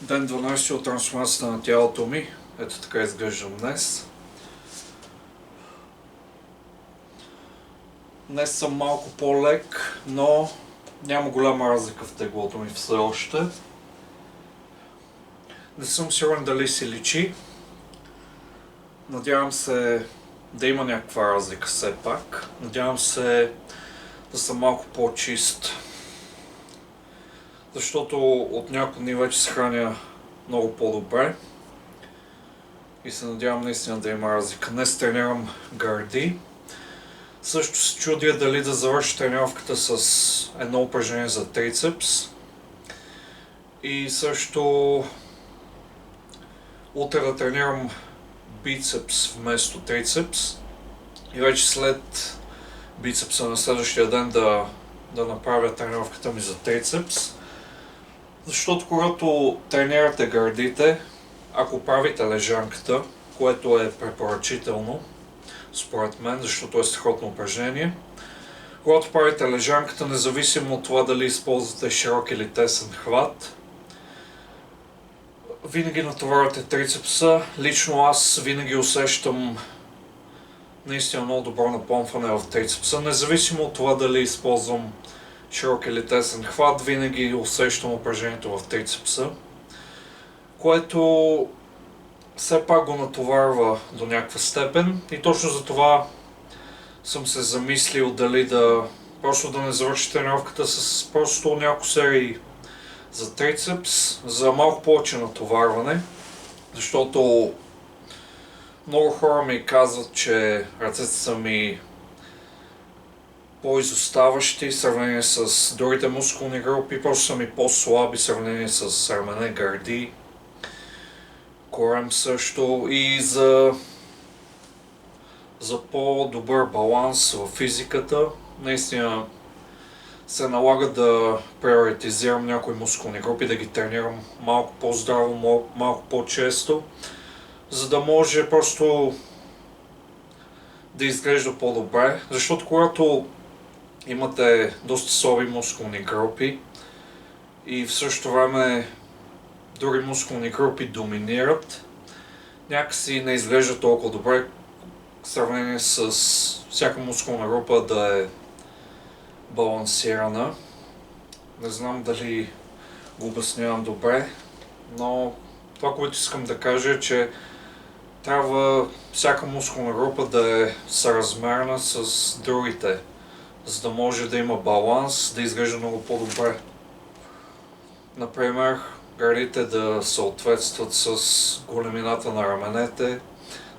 Ден 12 от трансформацията на тялото ми. Ето така изглеждам днес. Днес съм малко по-лек, но няма голяма разлика в теглото ми все още. Не съм сигурен дали си личи. Надявам се да има някаква разлика все пак. Надявам се да съм малко по-чист. Защото от няколко дни вече се храня много по-добре. И се надявам наистина да има разлика. Днес тренирам гърди. Също се чудя дали да завърша тренировката с едно упражнение за трицепс. И също утре да тренирам бицепс вместо трицепс. И вече след бицепса на следващия ден да направя тренировката ми за трицепс. Защото когато тренирате гърдите, ако правите лежанката, което е препоръчително, според мен, защото е страхотно упражнение, когато правите лежанката, независимо от това дали използвате широк или тесен хват, винаги натоварвате трицепса. Лично аз винаги усещам наистина много добро напомпване в трицепса. Независимо от това дали използвам широк или тесен хват, винаги усещам упражнението в трицепса, което все пак го натоварва до някаква степен и точно за това съм се замислил дали просто да не завърши тренировката с просто няколко серии за трицепс, за малко повече натоварване, защото много хора ми казват, че ръцете са ми по-изоставащи в сравнение с другите мускулни групи, просто са ми по-слаби в сравнение с рамене, гърди, корем също, и за по-добър баланс в физиката. Наистина се налага да приоритизирам някои мускулни групи, да ги тренирам малко по-здраво, малко по-често, за да може просто да изглежда по-добре. Защото когато имате доста слаби мускулни групи и в същото време други мускулни групи доминират, някакси не изглежда толкова добре в сравнение с всяка мускулна група да е балансирана. Не знам дали го обяснявам добре, но това, което искам да кажа е, че трябва всяка мускулна група да е съразмерна с другите, за да може да има баланс, да изглежда много по-добре. Например, гърдите да съответстват с големината на раменете,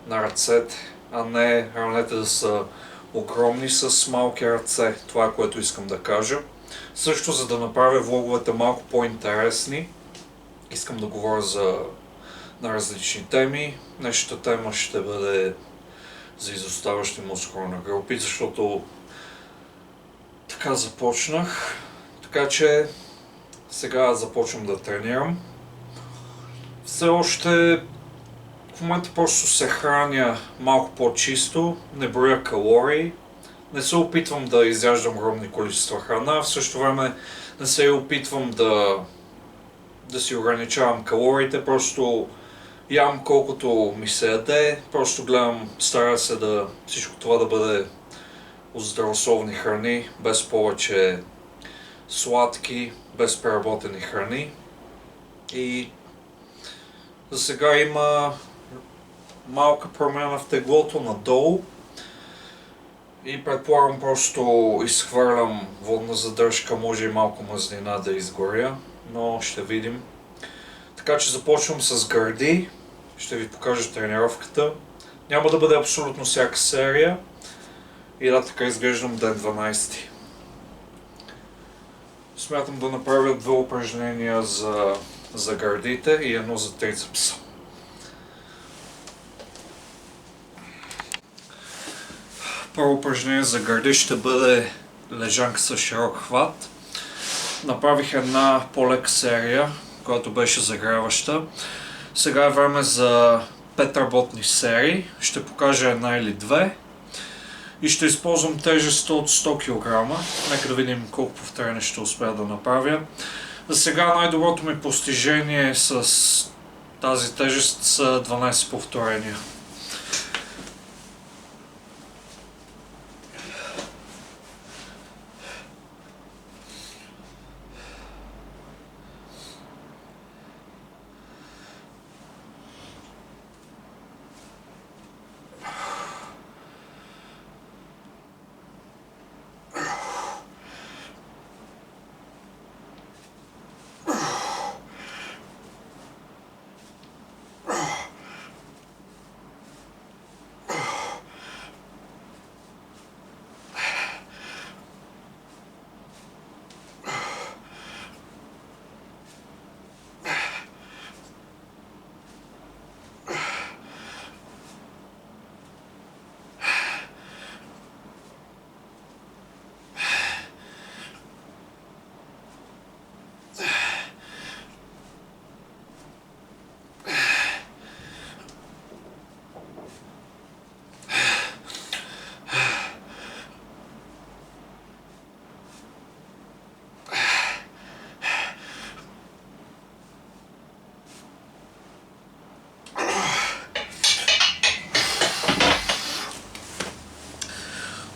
на ръцете, а не раменете да са огромни с малки ръце. Това е, което искам да кажа. Също, за да направя влоговете малко по-интересни, искам да говоря на различни теми. Днешната тема ще бъде за изоставащи мускулни групи, защото така започнах. Така че сега започвам да тренирам. Все още в момента просто се храня малко по-чисто, не броя калории, не се опитвам да изяждам огромни количества храна, в същото време не се опитвам да си ограничавам калориите, просто ям колкото ми се яде, просто гледам, старая се всичко това да бъде от здравословни храни, без повече сладки, без преработени храни. И за сега има малка промяна в теглото надолу и предполагам просто изхвърлям водна задръжка, може и малко мазнина да изгоря, но ще видим. Така че започвам с гърди, ще ви покажа тренировката. Няма да бъде абсолютно всяка серия и така изглеждам ден 12. Смятам да направя 2 упражнения за гърдите и едно за трицепса. Първо упражнение за гърди ще бъде лежанка с широк хват. Направих една по-лека серия, която беше загряваща. Сега е време за 5 работни серии. Ще покажа една или 2. И ще използвам тежест от 100 кг. Нека да видим колко повторения ще успея да направя. За сега най-доброто ми постижение с тази тежест са 12 повторения.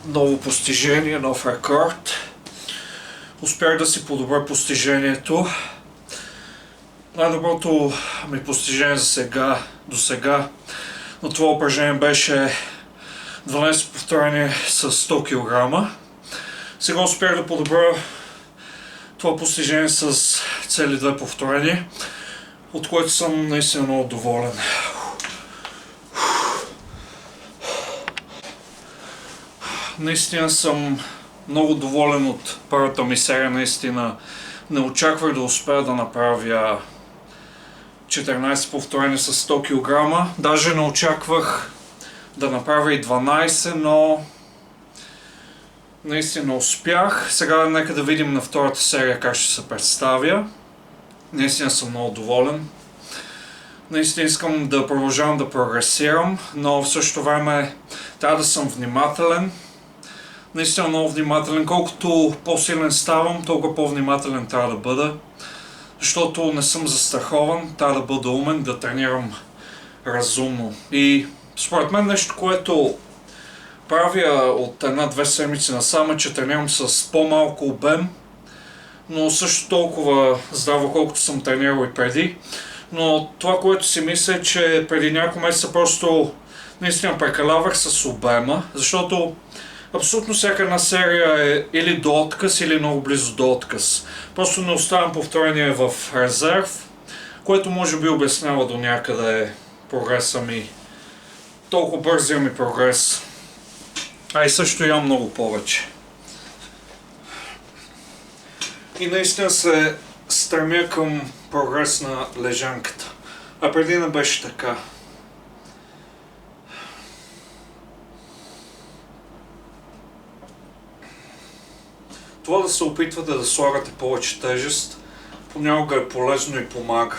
Ново постижение, нов рекорд. Успях да си подобря постижението. Най-доброто ми постижение до сега на това упражнение беше 12 повторения с 100 кг. Сега успях да подобря това постижение с цели 2 повторения, от което съм наистина много доволен. Наистина съм много доволен от първата ми серия, наистина не очаквах да успея да направя 14 повторения с 100 кг. Даже не очаквах да направя и 12, но наистина успях. Сега нека да видим на втората серия как ще се представя. Наистина съм много доволен. Наистина искам да продължавам да прогресирам, но в същото време трябва да съм внимателен. Наистина много внимателен. Колкото по-силен ставам, толкова по-внимателен трябва да бъда. Защото не съм застрахован, трябва да бъда умен, да тренирам разумно. И според мен нещо, което правя от 1-2 седмици насам е, че тренирам с по-малко обем, но също толкова здраво, колкото съм тренирал и преди. Но това, което си мисля е, че преди няколко месеца просто наистина прекалявах с обема, защото абсолютно всяка една серия е или до отказ, или много близо до отказ. Просто не оставям повторение в резерв, което може би обяснява до някъде прогреса ми. Толкова бързия ми прогрес. А и също ям много повече. И наистина се стремя към прогрес на лежанката. А преди не беше така. Това да се опитвате да слагате повече тежест, понякога е полезно и помага.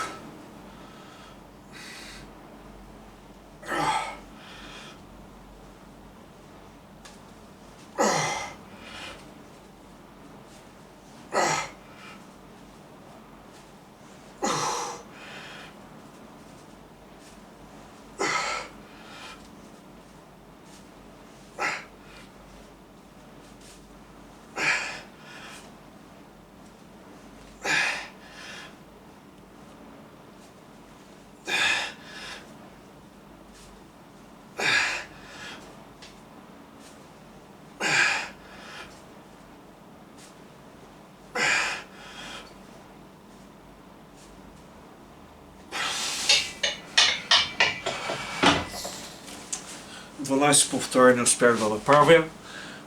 ...12 повторения успях да направя.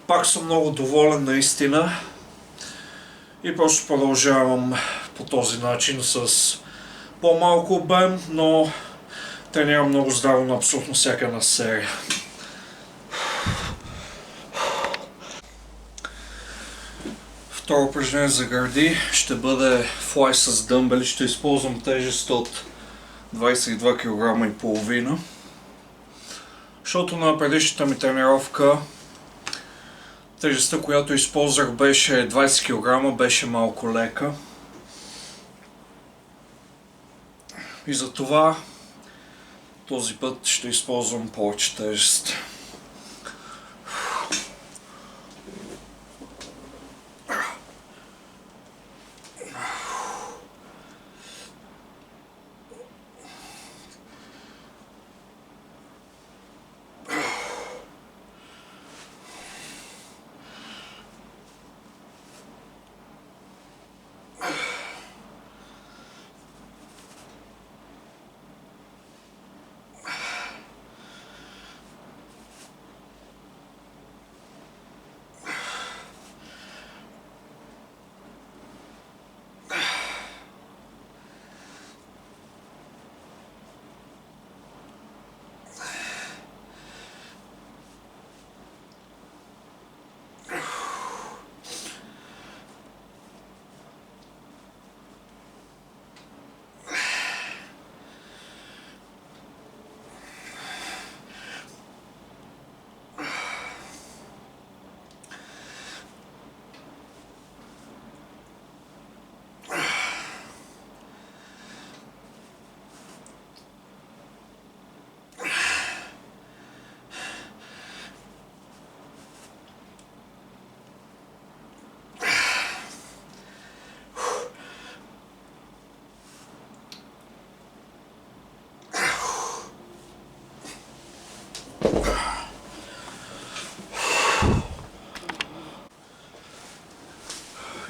Пак съм много доволен наистина. И просто продължавам по този начин с по-малко обем, но тренирам много здраво на абсолютно всяка една серия. Второ упражнение за гърди ще бъде флай с дъмбели. Ще използвам тежест от 22 кг и половина. Защото на предишната ми тренировка тежестта, която използвах, беше 20 кг, беше малко лека. И за това този път ще използвам повече тежест.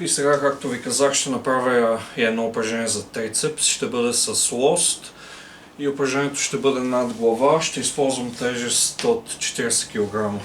И сега, както ви казах, ще направя и едно упражнение за трицепс. Ще бъде с лост и упражнението ще бъде над глава. Ще използвам тежест от 40 кг.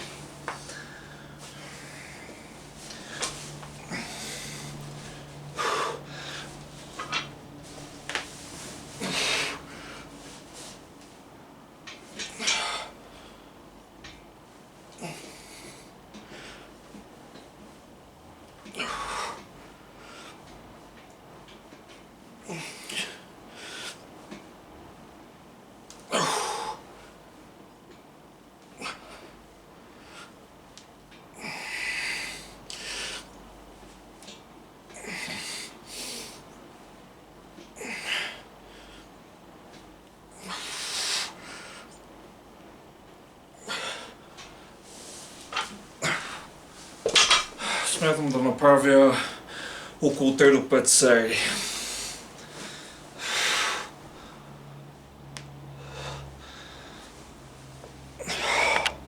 Смятам да направя около 3 до 5 серии.